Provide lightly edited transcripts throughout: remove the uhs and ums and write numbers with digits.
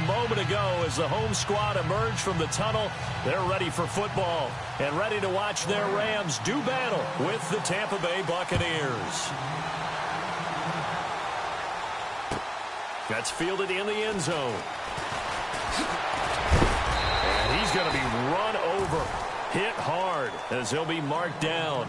moment ago as the home squad emerged from the tunnel. They're ready for football and ready to watch their Rams do battle with the Tampa Bay Buccaneers. That's fielded in the end zone. And he's going to be run over, hit hard as he'll be marked down.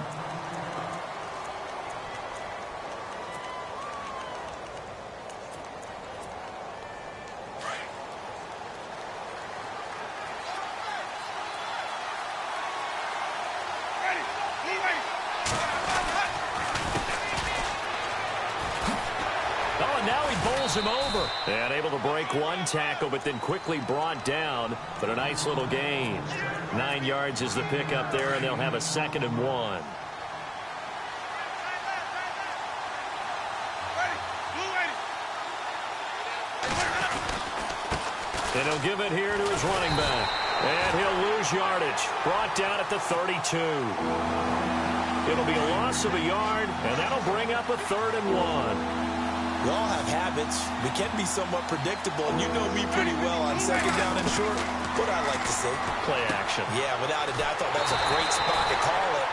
Him over and able to break one tackle, but then quickly brought down. But a nice little gain. 9 yards is the pickup there, and they'll have a 2nd and 1. And he'll give it here to his running back, and he'll lose yardage. Brought down at the 32. It'll be a loss of a yard, and that'll bring up a 3rd and 1. We all have habits. We can be somewhat predictable, and you know me pretty well on 2nd down and short. What I like to say. Play action. Yeah, without a doubt. I thought that was a great spot to call it.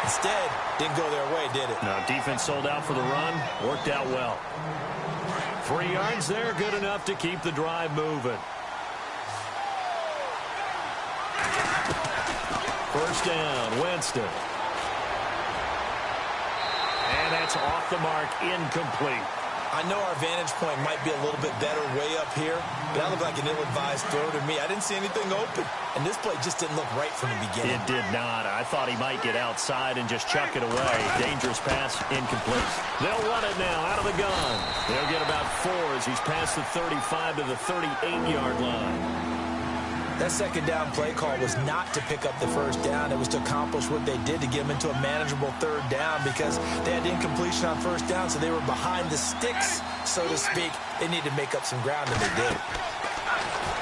Instead, didn't go their way, did it? No, defense sold out for the run. Worked out well. 3 yards there, good enough to keep the drive moving. 1st down, Winston. And that's off the mark, incomplete. I know our vantage point might be a little bit better way up here, but that looked like an ill-advised throw to me. I didn't see anything open, and this play just didn't look right from the beginning. It did not. I thought he might get outside and just chuck it away. Dangerous pass, incomplete. They'll run it now out of the gun. They'll get about 4 as he's past the 35 to the 38-yard line. That 2nd down play call was not to pick up the 1st down. It was to accomplish what they did to get them into a manageable 3rd down because they had incompletion on 1st down, so they were behind the sticks, so to speak. They needed to make up some ground, and they did.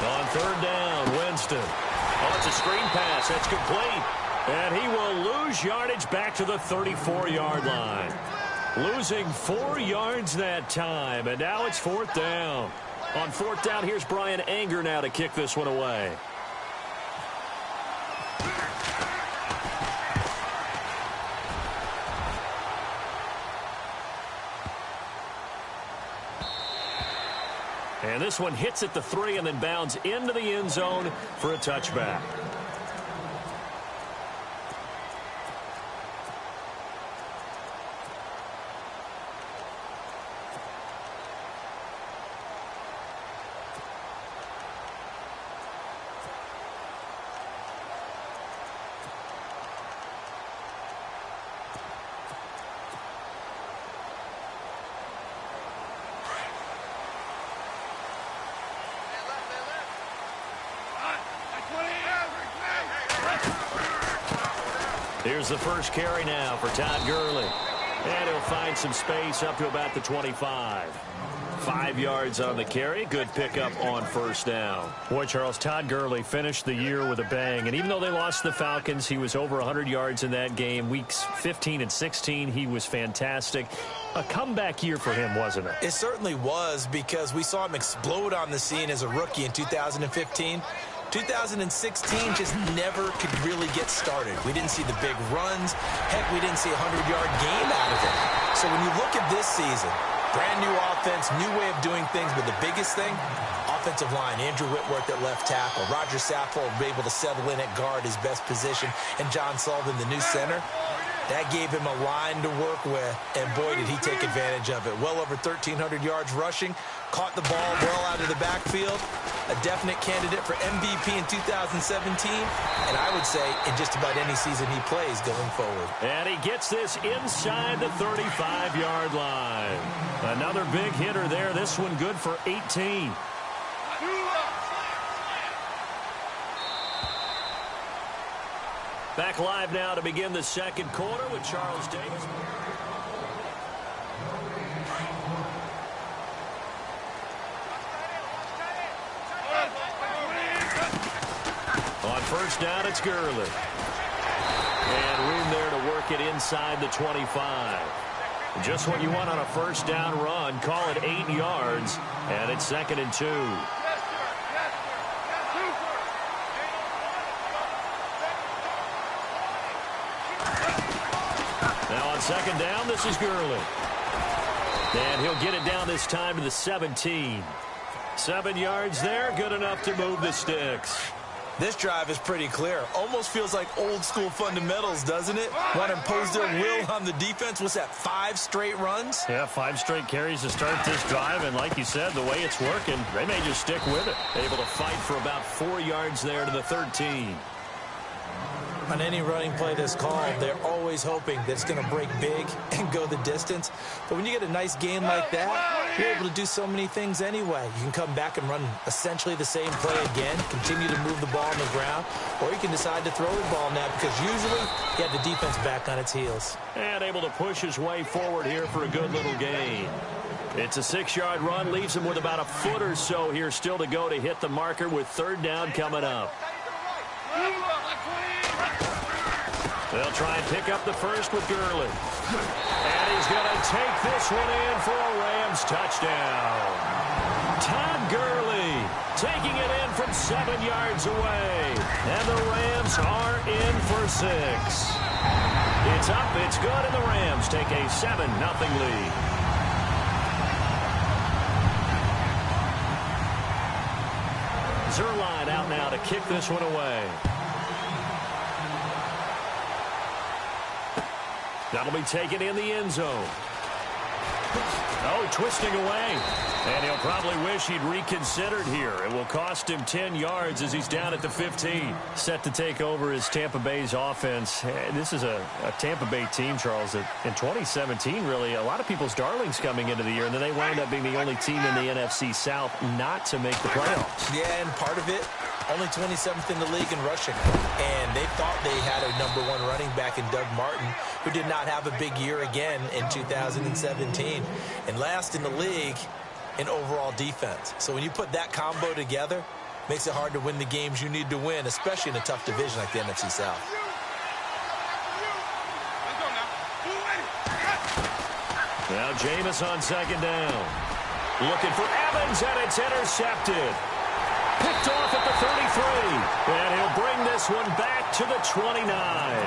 On 3rd down, Winston. Oh, it's a screen pass. That's complete. And he will lose yardage back to the 34-yard line. Losing 4 yards that time, and now it's 4th down. On 4th down, here's Brian Anger now to kick this one away. And this one hits at the 3 and then bounds into the end zone for a touchback. Here's the first carry now for Todd Gurley. And he'll find some space up to about the 25. 5 yards on the carry. Good pickup on 1st down. Boy, Charles, Todd Gurley finished the year with a bang. And even though they lost the Falcons, he was over 100 yards in that game. Weeks 15 and 16, he was fantastic. A comeback year for him, wasn't it? It certainly was because we saw him explode on the scene as a rookie in 2015. 2016 just never could really get started. We didn't see the big runs. Heck, we didn't see a 100-yard game out of him. So when you look at this season, brand new offense, new way of doing things, but the biggest thing, offensive line. Andrew Whitworth at left tackle. Roger Saffold able to settle in at guard, his best position. And John Sullivan, the new center. That gave him a line to work with, and boy, did he take advantage of it. Well over 1,300 yards rushing, caught the ball well out of the backfield, a definite candidate for MVP in 2017, and I would say in just about any season he plays going forward. And he gets this inside the 35-yard line. Another big hitter there, this one good for 18. Back live now to begin the 2nd quarter with Charles Davis. On 1st down, it's Gurley. And room there to work it inside the 25. Just what you want on a 1st down run. Call it 8 yards, and it's 2nd and 2. second down, this is Gurley. And he'll get it down this time to the 17. 7 yards there, good enough to move the sticks. This drive is pretty clear. Almost feels like old school fundamentals, doesn't it? Want to impose their will on the defense. What's that, 5 straight runs? Yeah, 5 straight carries to start this drive. And like you said, the way it's working, they may just stick with it. Able to fight for about 4 yards there to the 13. On any running play that's called, they're always hoping that it's going to break big and go the distance. But when you get a nice game like that, you're able to do so many things anyway. You can come back and run essentially the same play again, continue to move the ball on the ground, or you can decide to throw the ball now because usually you have the defense back on its heels. And able to push his way forward here for a good little gain. It's a 6-yard run, leaves him with about a foot or so here still to go to hit the marker with third down coming up. They'll try and pick up the first with Gurley. And he's going to take this one in for a Rams touchdown. Todd Gurley taking it in from 7 yards away. And the Rams are in for 6. It's up, it's good, and the Rams take a 7-0 lead. Zerline out now to kick this one away. That'll be taken in the end zone. Oh, twisting away. And he'll probably wish he'd reconsidered here. It will cost him 10 yards as he's down at the 15. Set to take over as Tampa Bay's offense. This is a Tampa Bay team, Charles, that in 2017, really, a lot of people's darlings coming into the year, and then they wound up being the only team in the NFC South not to make the playoffs. Yeah, and part of it, only 27th in the league in rushing. And they thought they had a #1 running back in Doug Martin, who did not have a big year again in 2017. And last in the league in overall defense. So when you put that combo together, makes it hard to win the games you need to win, especially in a tough division like the NFC South. Now Jameis on second down. Looking for Evans, and it's intercepted. Picked off at the 33. And he'll bring this one back to the 29.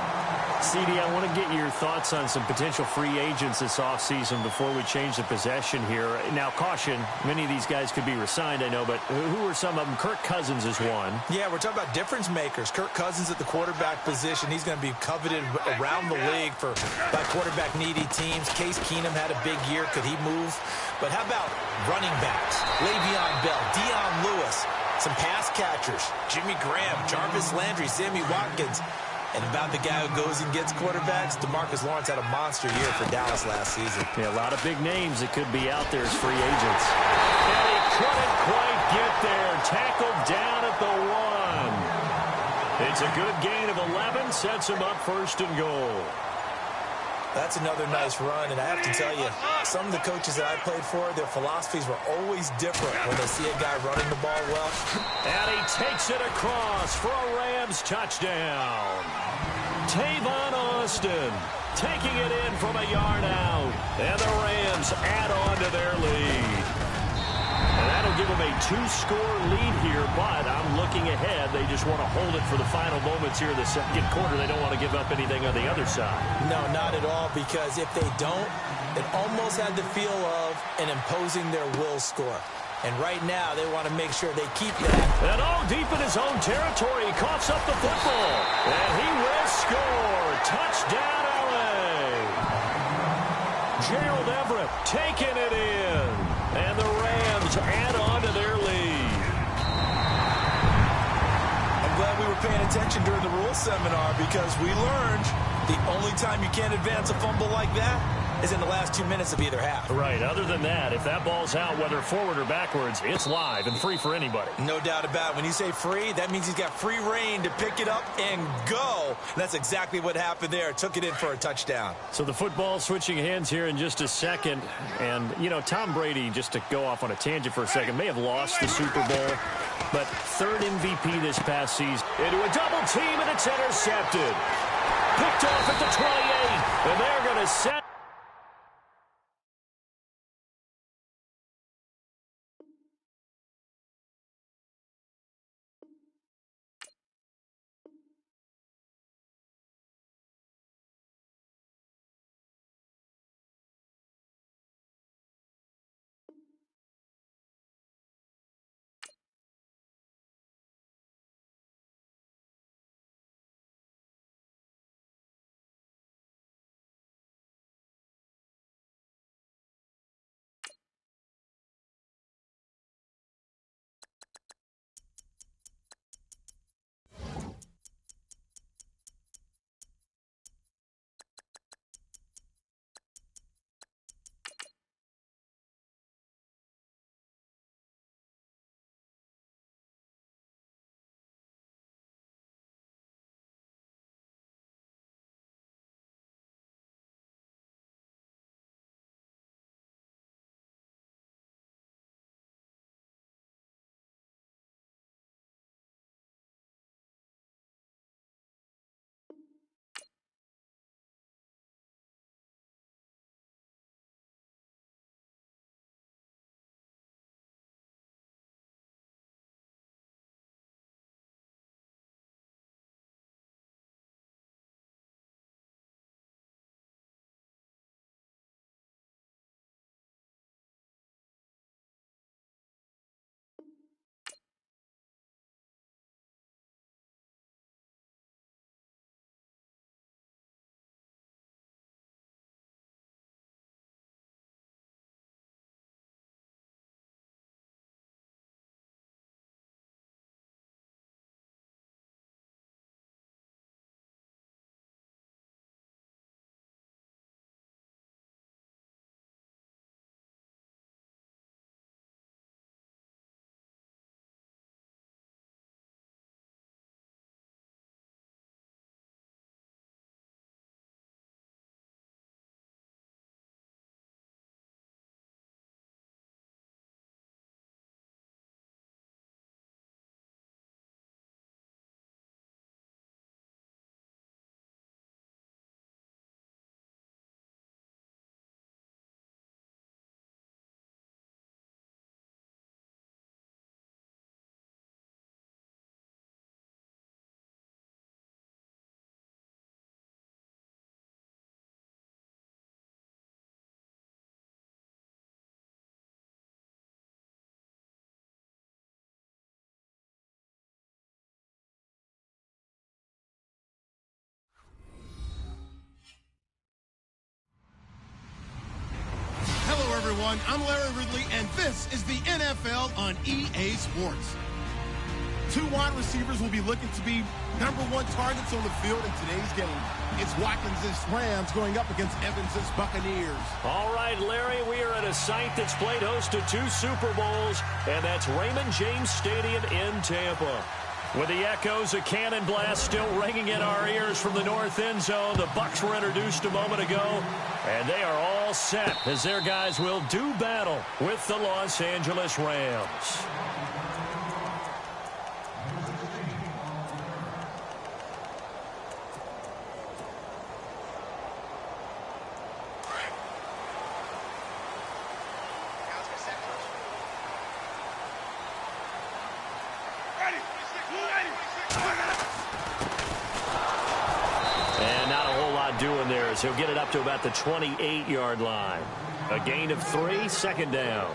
CD, I want to get your thoughts on some potential free agents this offseason before we change the possession here. Now, caution, many of these guys could be re-signed, I know, but who are some of them? Kirk Cousins is one. Yeah, we're talking about difference makers. Kirk Cousins at the quarterback position. He's going to be coveted around the league by quarterback-needy teams. Case Keenum had a big year. Could he move? But how about running backs? Le'Veon Bell, Dion Lewis, some pass catchers, Jimmy Graham, Jarvis Landry, Sammy Watkins. And about the guy who goes and gets quarterbacks, DeMarcus Lawrence had a monster year for Dallas last season. Yeah, a lot of big names that could be out there as free agents. And he couldn't quite get there. Tackled down at the 1. It's a good gain of 11. Sets him up first and goal. That's another nice run, and I have to tell you, some of the coaches that I played for, their philosophies were always different when they see a guy running the ball well. And he takes it across for a Rams touchdown. Tavon Austin taking it in from a yard out, and the Rams add on to their lead. And that'll give them a 2-score lead here, but I'm looking ahead. They just want to hold it for the final moments here in the second quarter. They don't want to give up anything on the other side. No, not at all, because if they don't, it almost had the feel of an imposing their will score. And right now, they want to make sure they keep that. And all deep in his own territory, he coughs up the football. And he will score. Touchdown, L.A. Gerald Everett taking it in. And the Rams add on to their lead. I'm glad we were paying attention during the rules seminar, because we learned the only time you can't advance a fumble like that is in the last 2 minutes of either half. Right. Other than that, if that ball's out, whether forward or backwards, it's live and free for anybody. No doubt about it. When you say free, that means he's got free reign to pick it up and go. And that's exactly what happened there. Took it in for a touchdown. So the football switching hands here in just a second. And, you know, Tom Brady, just to go off on a tangent for a second, may have lost the Super Bowl, but third MVP this past season. Into a double team, and it's intercepted. Picked off at the 28, and they're going to set everyone. I'm Larry Ridley, and this is the NFL on EA Sports. Two wide receivers will be looking to be #1 targets on the field in today's game. It's Watkins' Rams going up against Evans' Buccaneers. All right, Larry, we are at a site that's played host to 2 Super Bowls, and that's Raymond James Stadium in Tampa. With the echoes of cannon blast still ringing in our ears from the north end zone, the Bucs were introduced a moment ago, and they are all set as their guys will do battle with the Los Angeles Rams. He'll get it up to about the 28-yard line. A gain of 3, second down.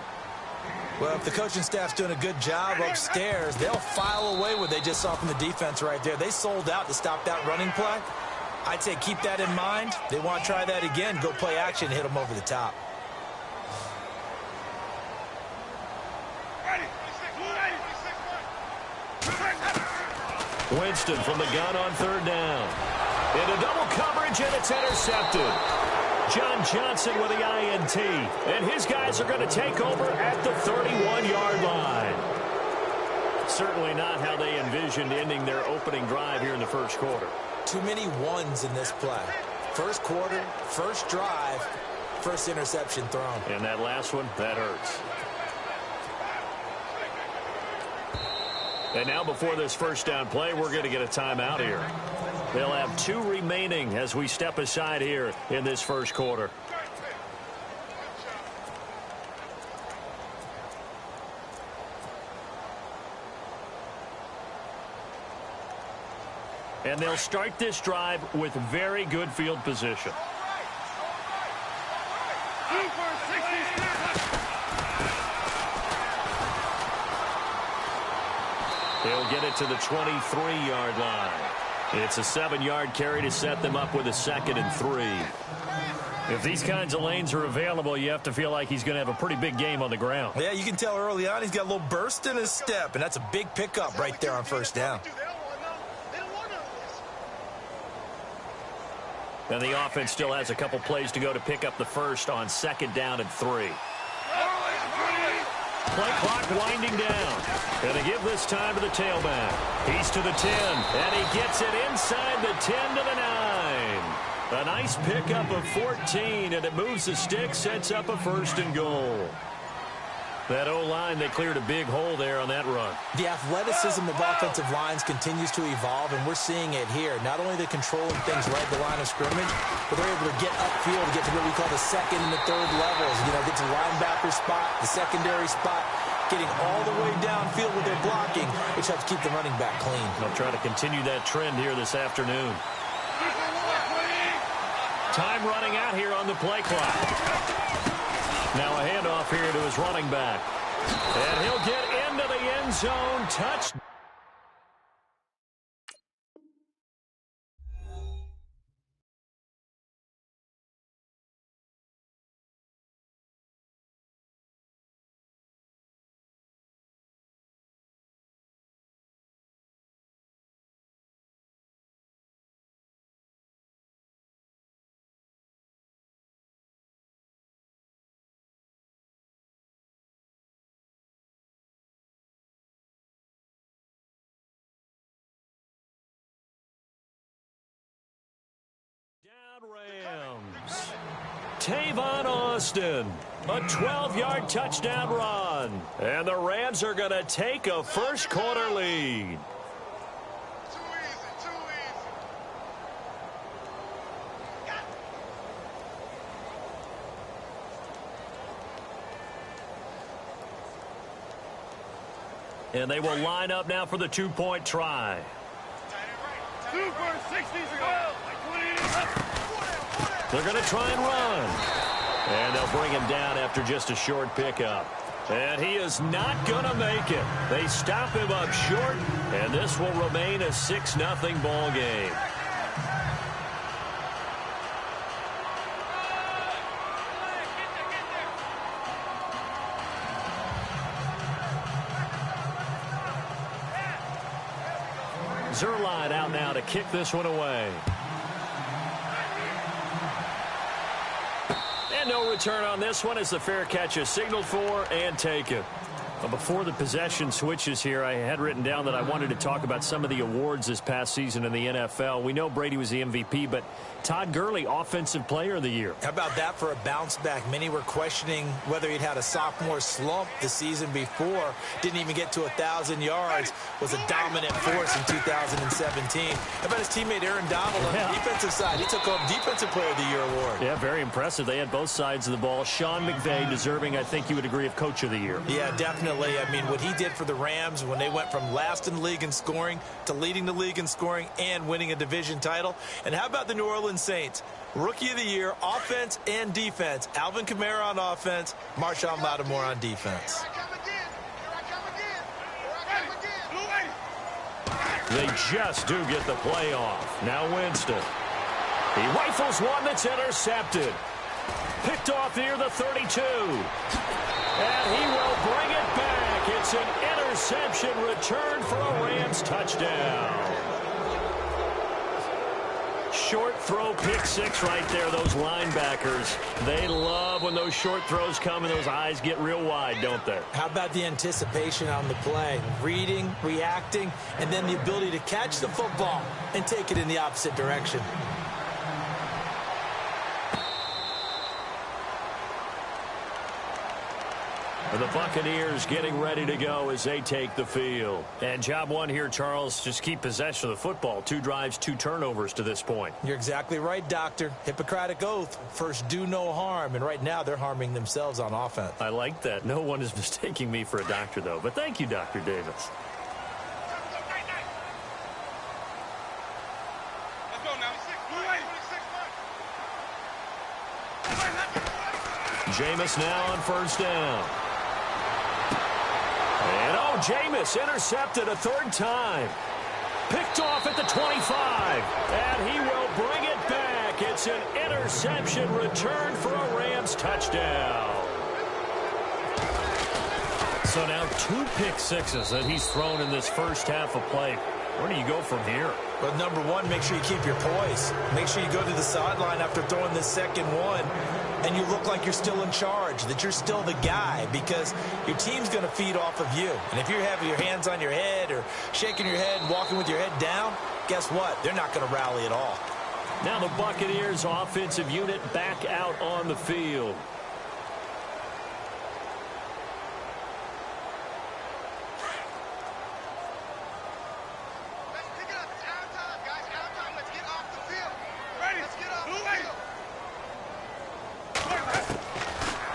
Well, if the coaching staff's doing a good job upstairs, they'll file away what they just saw from the defense right there. They sold out to stop that running play. I'd say keep that in mind. They want to try that again, go play action, hit them over the top. Winston from the gun on 3rd down. Into double coverage, and it's intercepted. John Johnson with the INT. And his guys are going to take over at the 31-yard line. Certainly not how they envisioned ending their opening drive here in the first quarter. Too many ones in this play. First quarter, first drive, first interception thrown. And that last one, that hurts. And now before this first down play, we're going to get a timeout here. They'll have 2 remaining as we step aside here in this first quarter. And they'll start this drive with very good field position. They'll get it to the 23-yard line. It's a 7-yard carry to set them up with a 2nd and 3. If these kinds of lanes are available, you have to feel like he's going to have a pretty big game on the ground. Yeah, you can tell early on he's got a little burst in his step, and that's a big pickup right there on first down. And the offense still has a couple plays to go to pick up the first on 2nd down and 3. Play clock winding down. And they give this time to the tailback. He's to the 10, and he gets it inside the 10 to the 9. A nice pickup of 14, and it moves the stick, sets up a 1st and goal. That O-line, they cleared a big hole there on that run. The athleticism of offensive lines continues to evolve, and we're seeing it here. Not only they're controlling things right at the line of scrimmage, but they're able to get upfield to get to what we call the 2nd and the 3rd levels. You know, get to the linebacker spot, the secondary spot, getting all the way downfield with their blocking, which helps keep the running back clean. They'll try to continue that trend here this afternoon. Time running out here on the play clock. Now a handoff here to his running back. And he'll get into the end zone. Touchdown. Rams. Tavon Austin, a 12-yard touchdown run. And the Rams are going to take a first quarter lead. And they will line up now for the 2-point try. 2 for 60. They're going to try and run. And they'll bring him down after just a short pickup. And he is not going to make it. They stop him up short, and this will remain a 6-0 ball game. Zerline out now to kick this one away. And no return on this one as the fair catch is signaled for and taken. Before the possession switches here, I had written down that I wanted to talk about some of the awards this past season in the NFL. We know Brady was the MVP, but Todd Gurley, Offensive Player of the Year. How about that for a bounce back? Many were questioning whether he'd had a sophomore slump the season before. Didn't even get to 1,000 yards. Was a dominant force in 2017. How about his teammate Aaron Donald on the defensive side? He took home Defensive Player of the Year award. Yeah, very impressive. They had both sides of the ball. Sean McVay deserving, I think you would agree, of Coach of the Year. Yeah, definitely. I mean, what he did for the Rams when they went from last in the league in scoring to leading the league in scoring and winning a division title. And how about the New Orleans Saints? Rookie of the Year, offense and defense. Alvin Kamara on offense, Marshawn Lattimore on defense. They just do get the play off. Now Winston. He rifles one that's intercepted. Picked off near the 32. And he will bring it back. It's an interception return for a Rams touchdown. Short throw, pick six right there. Those linebackers, they love when those short throws come and those eyes get real wide, don't they? How about the anticipation on the play? Reading, reacting, and then the ability to catch the football and take it in the opposite direction. The Buccaneers getting ready to go as they take the field. And job one here, Charles, just keep possession of the football. 2 drives, 2 turnovers to this point. You're exactly right, Doctor. Hippocratic oath. First, do no harm. And right now, they're harming themselves on offense. I like that. No one is mistaking me for a doctor, though. But thank you, Dr. Davis. Jameis now on first down. And Jameis intercepted a 3rd time. Picked off at the 25. And he will bring it back. It's an interception return for a Rams touchdown. So now 2 pick sixes that he's thrown in this first half of play. Where do you go from here? Well, number one, make sure you keep your poise. Make sure you go to the sideline after throwing this second one, and you look like you're still in charge, that you're still the guy, because your team's going to feed off of you. And if you're having your hands on your head or shaking your head and walking with your head down, guess what? They're not going to rally at all. Now the Buccaneers offensive unit back out on the field.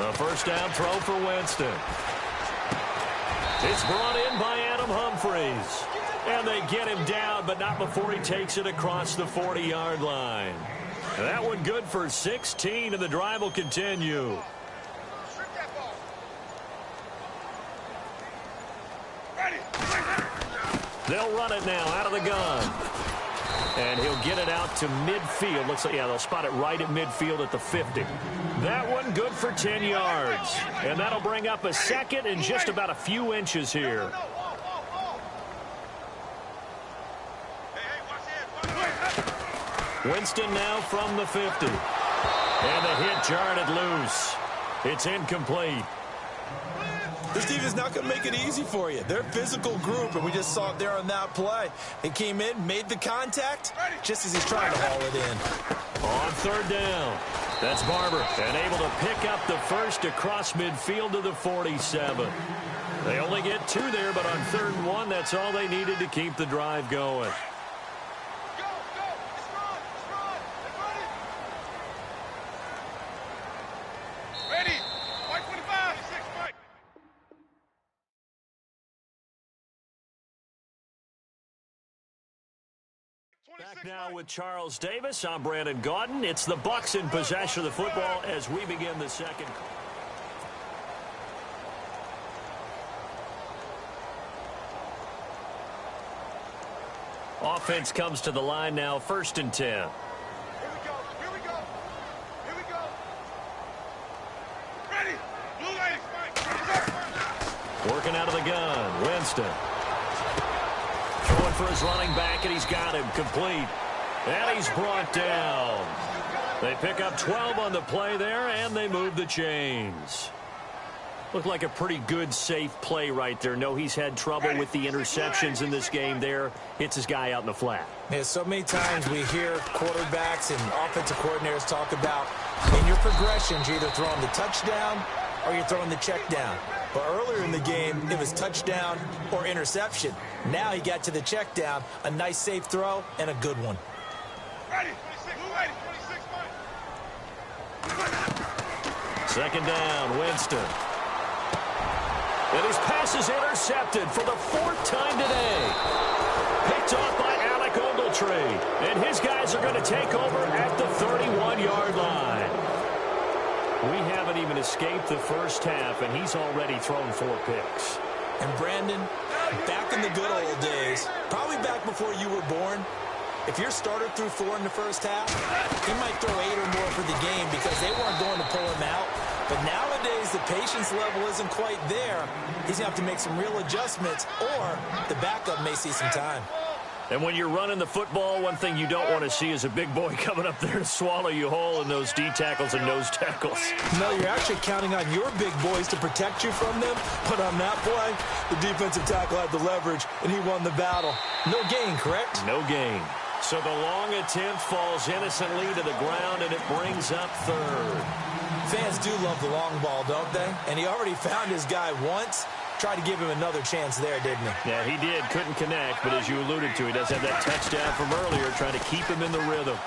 A first down throw for Winston. It's brought in by Adam Humphries. And they get him down, but not before he takes it across the 40-yard line. And that one good for 16, and the drive will continue. They'll run it now out of the gun. And he'll get it out to midfield. Looks like, yeah, they'll spot it right at midfield at the 50. That one good for 10 yards. And that'll bring up a second and just about a few inches here. Winston now from the 50. And the hit jarred it loose. It's incomplete. This defense is not going to make it easy for you. They're a physical group, and we just saw it there on that play. They came in, made the contact, just as he's trying to haul it in. On 3rd down, that's Barber, and able to pick up the first across midfield to the 47. They only get 2 there, but on 3rd and 1, that's all they needed to keep the drive going. Back now with Charles Davis. I'm Brandon Gaudin. It's the Bucs in possession of the football as we begin the second. Offense comes to the line now, 1st and 10. Here we go. Ready. Blue lights, Mike. Working out of the gun. Winston. Throwing for his running back, and he's got him complete. And he's brought down. They pick up 12 on the play there, and they move the chains. Looked like a pretty good, safe play right there. No, he's had trouble with the interceptions in this game there. Hits his guy out in the flat. Yeah, so many times we hear quarterbacks and offensive coordinators talk about in your progressions, you're either throwing the touchdown or you're throwing the check down. But earlier in the game, it was touchdown or interception. Now he got to the check down, a nice safe throw, and a good one. Ready, 26, ready, 26, Second down, Winston. And his pass is intercepted for the fourth time today. Picked off by Alec Ogletree. And his guys are going to take over at the 31-yard line. We haven't even escaped the first half, and he's already thrown 4 picks. And Brandon, back in the good old days, probably back before you were born, if your starter threw 4 in the first half, he might throw 8 or more for the game because they weren't going to pull him out. But nowadays, the patience level isn't quite there. He's going to have to make some real adjustments, or the backup may see some time. And when you're running the football, one thing you don't want to see is a big boy coming up there and swallow you whole in those D tackles and nose tackles. No, you're actually counting on your big boys to protect you from them. But on that play, the defensive tackle had the leverage, and he won the battle. No gain, correct? No gain. So the long attempt falls innocently to the ground, and it brings up third. Fans do love the long ball, don't they? And he already found his guy once. Tried to give him another chance there, didn't he? Yeah, he did. Couldn't connect, but as you alluded to, he does have that touchdown from earlier, trying to keep him in the rhythm.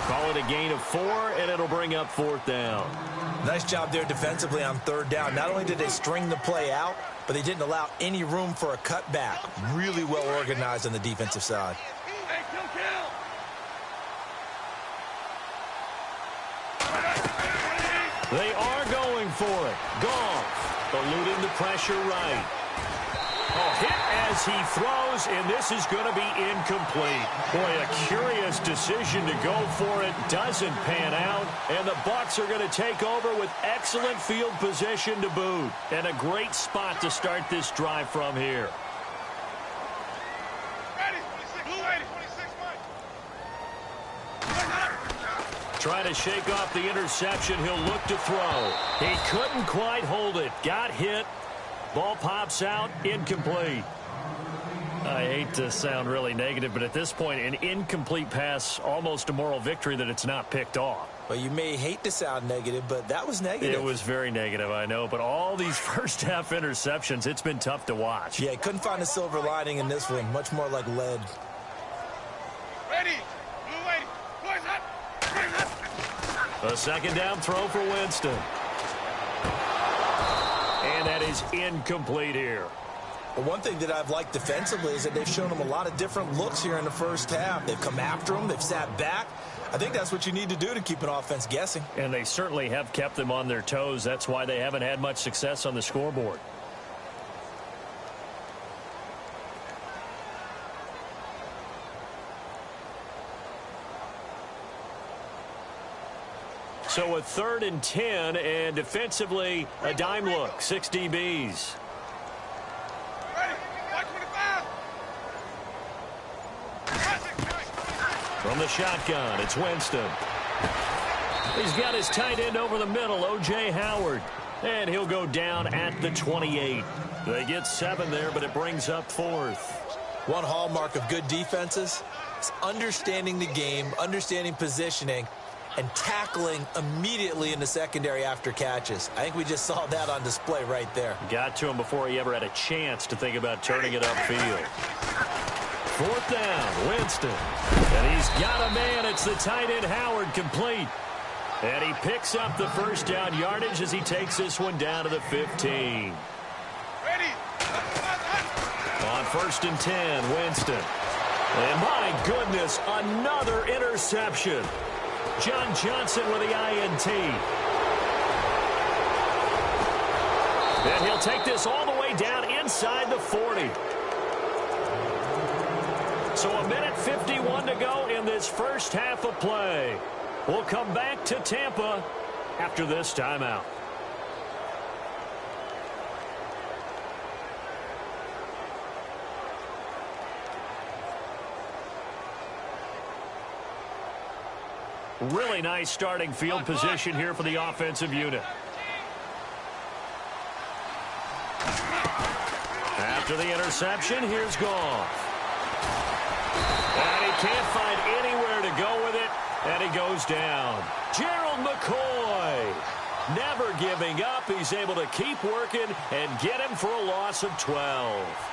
Call it a gain of 4, and it'll bring up 4th down. Nice job there defensively on 3rd down. Not only did they string the play out, but they didn't allow any room for a cutback. Really well organized on the defensive side. hey, kill. They are going for it. Goff eluding the pressure right. Oh, hit as he throws, and this is going to be incomplete. Boy, a curious decision to go for it. Doesn't pan out, and the Bucs are going to take over with excellent field position to boot. And a great spot to start this drive from here. Ready, 26, blue 80, 26, Mike. Trying to shake off the interception. He'll look to throw. He couldn't quite hold it. Got hit. Ball pops out, incomplete. I hate to sound really negative, but at this point, an incomplete pass, almost a moral victory that it's not picked off. Well, you may hate to sound negative, but that was negative. It was very negative, I know, but all these first-half interceptions, it's been tough to watch. Yeah, couldn't find a silver lining in this one. Much more like lead. Ready, blue 80, boys up. A second down throw for Winston. And that is incomplete here. Well, one thing that I've liked defensively is that they've shown him a lot of different looks here in the first half. They've come after him. They've sat back. I think that's what you need to do to keep an offense guessing. And they certainly have kept them on their toes. That's why they haven't had much success on the scoreboard. So a 3rd and 10, and defensively, a dime look. 6 DBs. Ready, 125. From the shotgun, it's Winston. He's got his tight end over the middle, O.J. Howard. And he'll go down at the 28. They get 7 there, but it brings up 4th. One hallmark of good defenses is understanding the game, understanding positioning, and tackling immediately in the secondary after catches. I think we just saw that on display right there. Got to him before he ever had a chance to think about turning it upfield. 4th down, Winston. And he's got a man. It's the tight end Howard, complete. And he picks up the first down yardage as he takes this one down to the 15. Ready, On 1st and 10, Winston. And my goodness, another interception. John Johnson with the INT. And he'll take this all the way down inside the 40. So a minute 51 to go in this first half of play. We'll come back to Tampa after this timeout. Really nice starting field position here for the offensive unit. After the interception, here's Goff. And he can't find anywhere to go with it, and he goes down. Gerald McCoy, never giving up. He's able to keep working and get him for a loss of 12.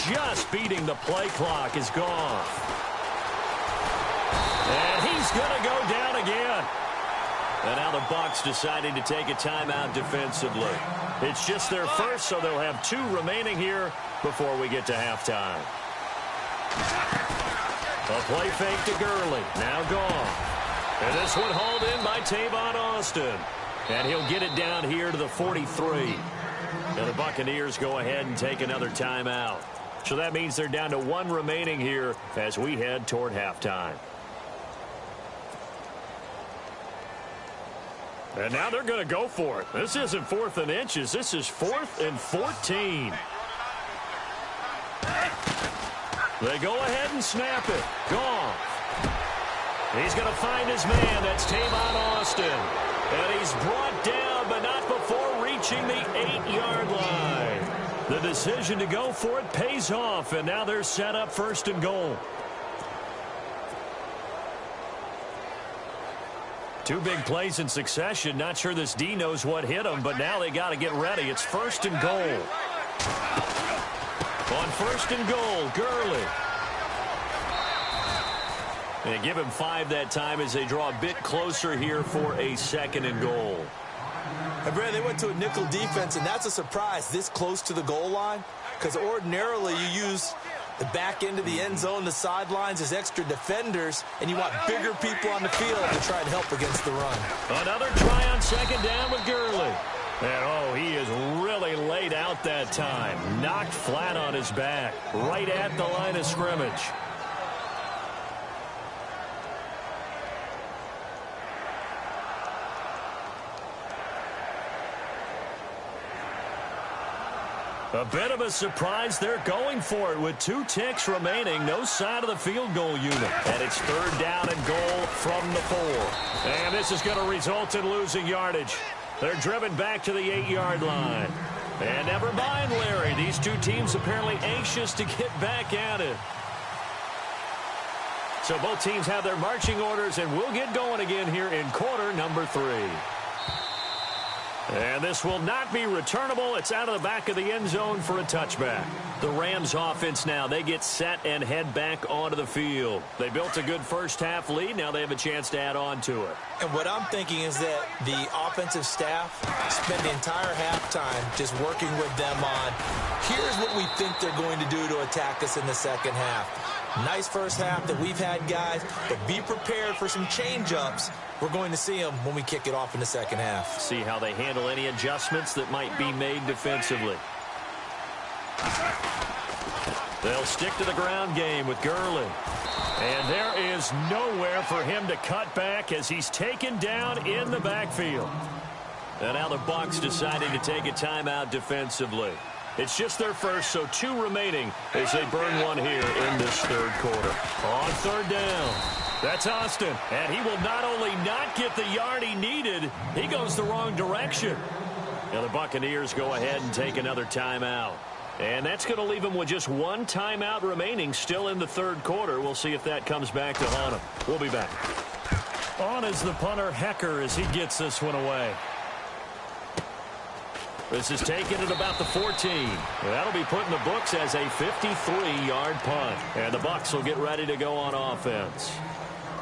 Just beating the play clock is Goff. And he's going to go down again. And now the Bucs deciding to take a timeout defensively. It's just their first, so they'll have 2 remaining here before we get to halftime. A play fake to Gurley. Now Goff. And this one hauled in by Tavon Austin. And he'll get it down here to the 43. And the Buccaneers go ahead and take another timeout. So that means they're down to 1 remaining here as we head toward halftime. And now they're going to go for it. This isn't 4th and inches. This is 4th and 14. They go ahead and snap it. Goff. He's going to find his man. That's Tavon Austin. And he's brought down, but not before reaching the 8-yard line. The decision to go for it pays off, and now they're set up 1st and goal. 2 big plays in succession. Not sure this D knows what hit him, but now they got to get ready. It's 1st and goal. On 1st and goal, Gurley. And give him 5 that time as they draw a bit closer here for a 2nd and goal. And Brad, they went to a nickel defense, and that's a surprise this close to the goal line, because ordinarily you use the back end of the end zone, the sidelines as extra defenders, and you want bigger people on the field to try and help against the run. Another try on 2nd down with Gurley. And, he is really laid out that time. Knocked flat on his back, right at the line of scrimmage. A bit of a surprise. They're going for it with 2 ticks remaining. No sign of the field goal unit. And it's 3rd down and goal from the 4. And this is going to result in losing yardage. They're driven back to the 8-yard line. And never mind, Larry. These 2 teams apparently anxious to get back at it. So both teams have their marching orders, and we'll get going again here in quarter number 3. And this will not be returnable. It's out of the back of the end zone for a touchback. The Rams offense now, they get set and head back onto the field. They built a good first-half lead. Now they have a chance to add on to it. And what I'm thinking is that the offensive staff spend the entire halftime just working with them on, here's what we think they're going to do to attack us in the second half. Nice first half that we've had, guys, but be prepared for some change-ups. We're going to see them when we kick it off in the second half. See how they handle any adjustments that might be made defensively. They'll stick to the ground game with Gurley. And there is nowhere for him to cut back as he's taken down in the backfield. And now the Bucs deciding to take a timeout defensively. It's just their first, so 2 remaining as they burn 1 here in this 3rd quarter. On 3rd down, that's Austin. And he will not only not get the yard he needed, he goes the wrong direction. Now the Buccaneers go ahead and take another timeout. And that's going to leave them with just 1 timeout remaining still in the 3rd quarter. We'll see if that comes back to haunt them. We'll be back. On is the punter, Hecker, as he gets this one away. This is taken at about the 14. That'll be put in the books as a 53-yard punt. And the Bucs will get ready to go on offense.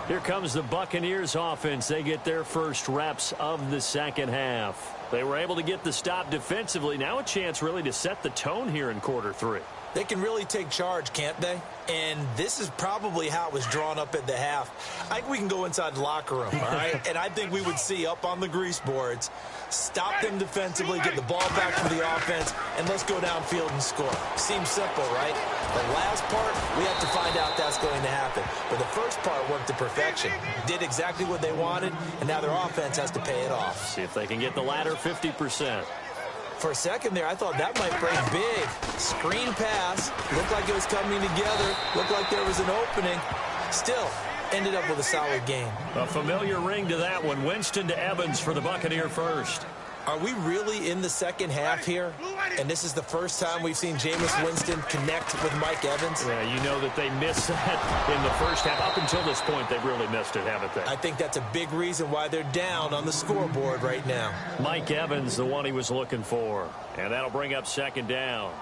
Here comes the Buccaneers offense. They get their first reps of the second half. They were able to get the stop defensively. Now a chance really to set the tone here in quarter 3. They can really take charge, can't they? And this is probably how it was drawn up at the half. I think we can go inside the locker room, all right? And I think we would see up on the grease boards, stop them defensively, get the ball back for the offense, and let's go downfield and score. Seems simple, right? The last part, we have to find out that's going to happen. But the first part worked to perfection. Did exactly what they wanted, and now their offense has to pay it off. See if they can get the latter 50%. For a second there, I thought that might break big. Screen pass. Looked like it was coming together. Looked like there was an opening. Still, ended up with a solid game. A familiar ring to that one. Winston to Evans for the Buccaneer first. Are we really in the second half here? And this is the first time we've seen Jameis Winston connect with Mike Evans? Yeah, you know that they missed that in the first half. Up until this point, they've really missed it, haven't they? I think that's a big reason why they're down on the scoreboard right now. Mike Evans, the one he was looking for. And that'll bring up second down.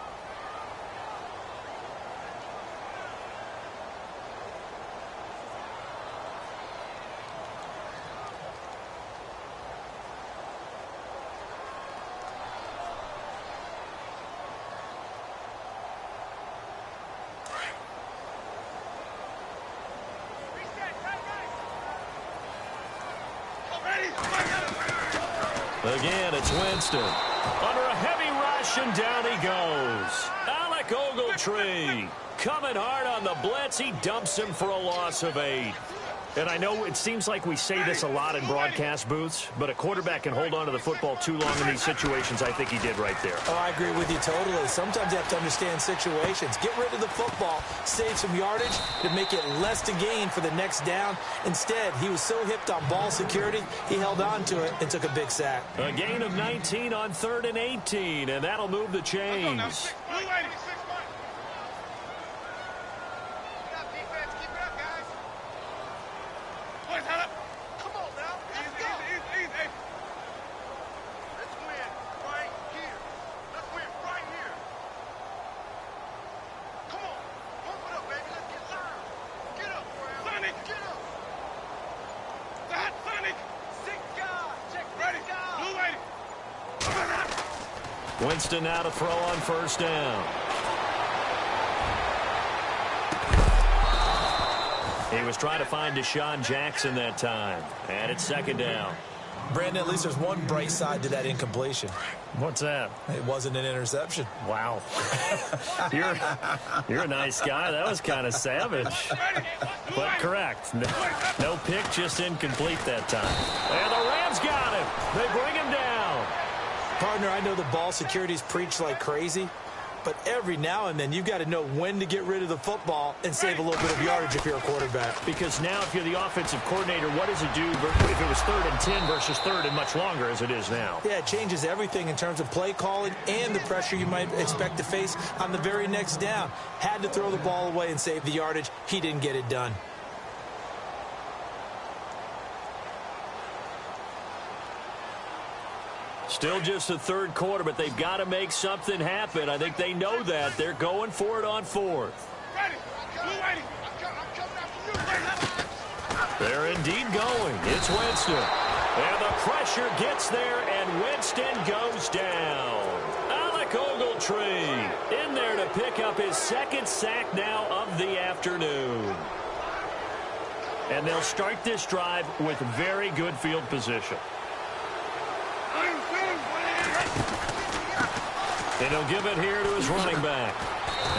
Again, it's Winston. Under a heavy rush, and down he goes. Alec Ogletree coming hard on the blitz. He dumps him for a loss of 8. And I know it seems like we say this a lot in broadcast booths, but a quarterback can hold on to the football too long in these situations. I think he did right there. Oh, I agree with you totally. Sometimes you have to understand situations. Get rid of the football, save some yardage to make it less to gain for the next down. Instead, he was so hipped on ball security, he held on to it and took a big sack. A gain of 19 on 3rd and 18, and that'll move the chains. Winston now to throw on first down. He was trying to find Deshaun Jackson that time. And it's second down. Brandon, at least there's one bright side to that incompletion. What's that? It wasn't an interception. Wow. You're a nice guy. That was kind of savage. But correct. No pick, just incomplete that time. And the Rams got him. They bring him down. Partner, I know the ball security's preached like crazy, but every now and then you've got to know when to get rid of the football and save a little bit of yardage if you're a quarterback. Because now if you're the offensive coordinator, what does it do if it was 3rd and 10 versus 3rd and much longer as it is now? Yeah, it changes everything in terms of play calling and the pressure you might expect to face on the very next down. Had to throw the ball away and save the yardage. He didn't get it done. Still just the 3rd quarter, but they've got to make something happen. I think they know that. They're going for it on 4th. They're indeed going. It's Winston. And the pressure gets there, and Winston goes down. Alec Ogletree in there to pick up his 2nd sack now of the afternoon. And they'll start this drive with very good field position. And he'll give it here to his running back.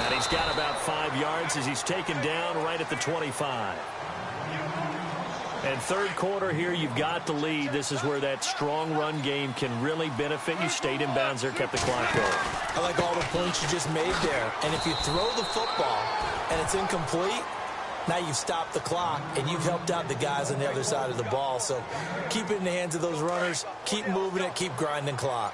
And he's got about 5 yards as he's taken down right at the 25. And 3rd quarter here, you've got the lead. This is where that strong run game can really benefit you. Stayed in bounds there, kept the clock going. I like all the points you just made there. And if you throw the football and it's incomplete, now you've stopped the clock and you've helped out the guys on the other side of the ball. So keep it in the hands of those runners. Keep moving it. Keep grinding clock.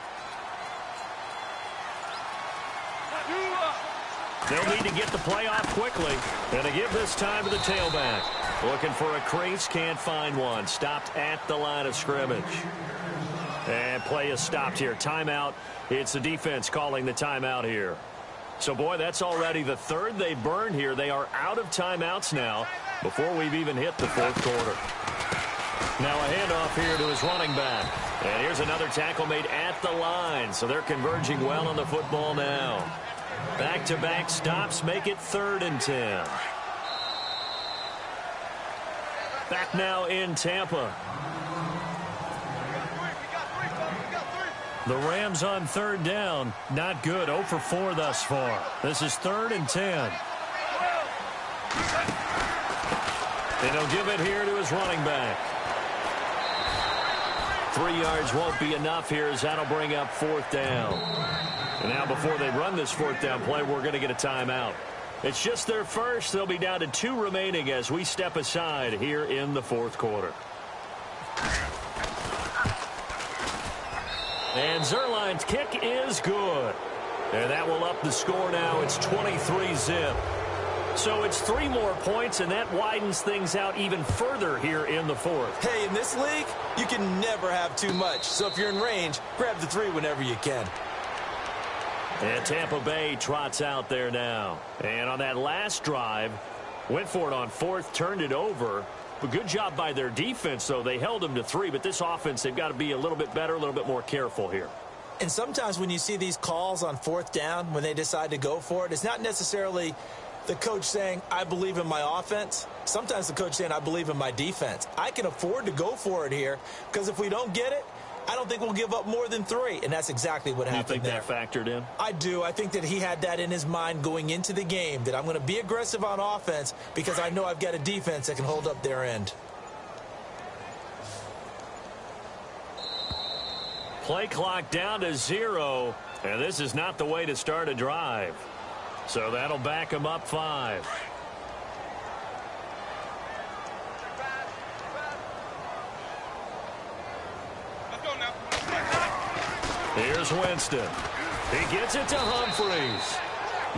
They'll need to get the play off quickly. And to give this time to the tailback. Looking for a crease, can't find one. Stopped at the line of scrimmage. And play is stopped here. Timeout. It's the defense calling the timeout here. So, boy, that's already the 3rd they burned here. They are out of timeouts now before we've even hit the 4th quarter. Now a handoff here to his running back. And here's another tackle made at the line. So they're converging well on the football now. Back-to-back stops make it 3rd and 10. Back now in Tampa. The Rams on 3rd down. Not good. 0 for 4 thus far. This is 3rd and 10. And he'll give it here to his running back. 3 yards won't be enough here as that'll bring up 4th down. And now before they run this 4th down play, we're going to get a timeout. It's just their first. They'll be down to 2 remaining as we step aside here in the 4th quarter. And Zerline's kick is good. And that will up the score now. It's 23-zip. So it's 3 more points, and that widens things out even further here in the 4th. Hey, in this league, you can never have too much. So if you're in range, grab the 3 whenever you can. And Tampa Bay trots out there now. And on that last drive, went for it on 4th, turned it over. But good job by their defense, though. They held them to 3, but this offense, they've got to be a little bit better, a little bit more careful here. And sometimes when you see these calls on 4th down, when they decide to go for it, it's not necessarily the coach saying, I believe in my offense. Sometimes the coach saying, I believe in my defense. I can afford to go for it here because if we don't get it, I don't think we'll give up more than 3, and that's exactly what happened there. You think that factored in? I do. I think that he had that in his mind going into the game, that I'm going to be aggressive on offense because I know I've got a defense that can hold up their end. Play clock down to 0, and this is not the way to start a drive. So that'll back him up 5. Here's Winston. He gets it to Humphreys.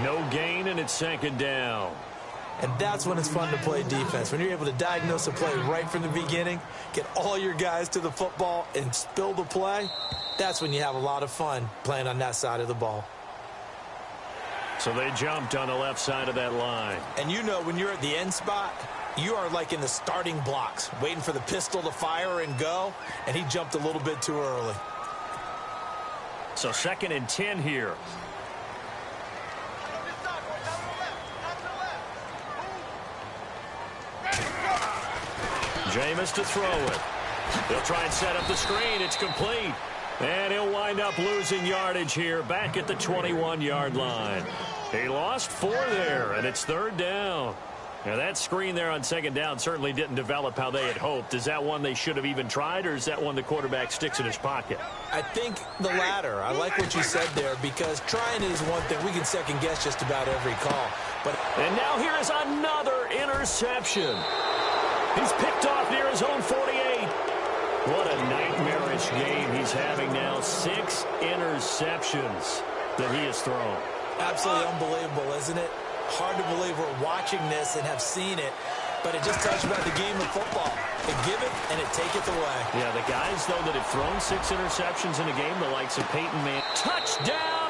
No gain, and it's 2nd down. And that's when it's fun to play defense. When you're able to diagnose a play right from the beginning, get all your guys to the football, and spill the play, that's when you have a lot of fun playing on that side of the ball. So they jumped on the left side of that line. And you know when you're at the end spot, you are like in the starting blocks, waiting for the pistol to fire and go, and he jumped a little bit too early. So 2nd and 10 here. Jameis to throw it. He'll try and set up the screen. It's complete. And he'll wind up losing yardage here back at the 21-yard line. He lost 4 there, and it's 3rd down. Now, that screen there on 2nd down certainly didn't develop how they had hoped. Is that one they should have even tried, or is that one the quarterback sticks in his pocket? I think the latter. I like what you said there because trying it is one thing. We can second-guess just about every call. And now here is another interception. He's picked off near his own 48. What a nightmarish game he's having now. 6 interceptions that he has thrown. Absolutely unbelievable, isn't it? Hard to believe we're watching this and have seen it, but it just tells you about the game of football. It give it and it taketh away. Yeah, the guys, though, that have thrown 6 interceptions in a game, the likes of Peyton Manning. Touchdown!